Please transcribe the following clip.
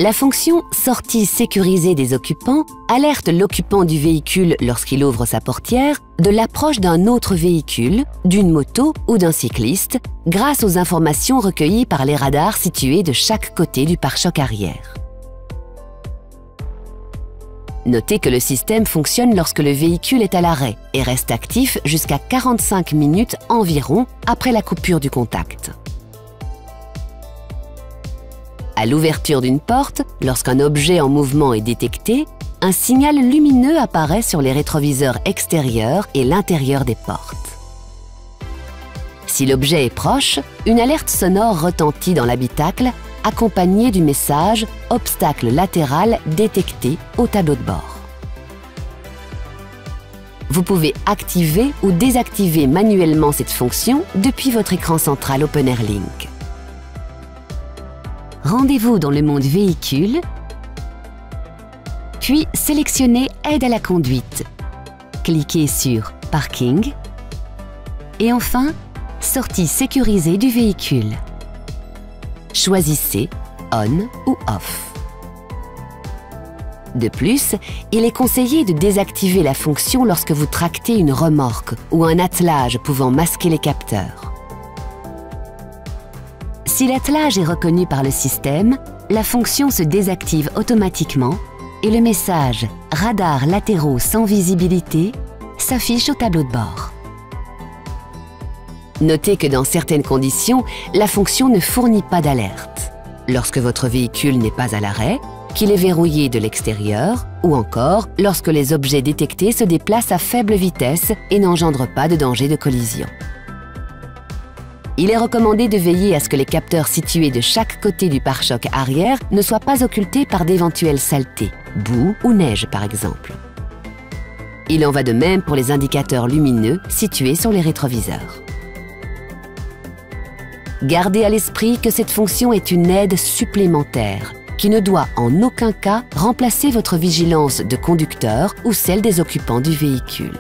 La fonction « Sortie sécurisée des occupants » alerte l'occupant du véhicule lorsqu'il ouvre sa portière de l'approche d'un autre véhicule, d'une moto ou d'un cycliste, grâce aux informations recueillies par les radars situés de chaque côté du pare-choc arrière. Notez que le système fonctionne lorsque le véhicule est à l'arrêt et reste actif jusqu'à 45 minutes environ après la coupure du contact. À l'ouverture d'une porte, lorsqu'un objet en mouvement est détecté, un signal lumineux apparaît sur les rétroviseurs extérieurs et l'intérieur des portes. Si l'objet est proche, une alerte sonore retentit dans l'habitacle, accompagnée du message « Obstacle latéral détecté » au tableau de bord. Vous pouvez activer ou désactiver manuellement cette fonction depuis votre écran central OpenAirLink. Rendez-vous dans le monde véhicule, puis sélectionnez Aide à la conduite. Cliquez sur Parking et enfin Sortie sécurisée du véhicule. Choisissez On ou Off. De plus, il est conseillé de désactiver la fonction lorsque vous tractez une remorque ou un attelage pouvant masquer les capteurs. Si l'attelage est reconnu par le système, la fonction se désactive automatiquement et le message « Radars latéraux sans visibilité » s'affiche au tableau de bord. Notez que dans certaines conditions, la fonction ne fournit pas d'alerte. Lorsque votre véhicule n'est pas à l'arrêt, qu'il est verrouillé de l'extérieur, ou encore lorsque les objets détectés se déplacent à faible vitesse et n'engendrent pas de danger de collision. Il est recommandé de veiller à ce que les capteurs situés de chaque côté du pare-choc arrière ne soient pas occultés par d'éventuelles saletés, boue ou neige par exemple. Il en va de même pour les indicateurs lumineux situés sur les rétroviseurs. Gardez à l'esprit que cette fonction est une aide supplémentaire qui ne doit en aucun cas remplacer votre vigilance de conducteur ou celle des occupants du véhicule.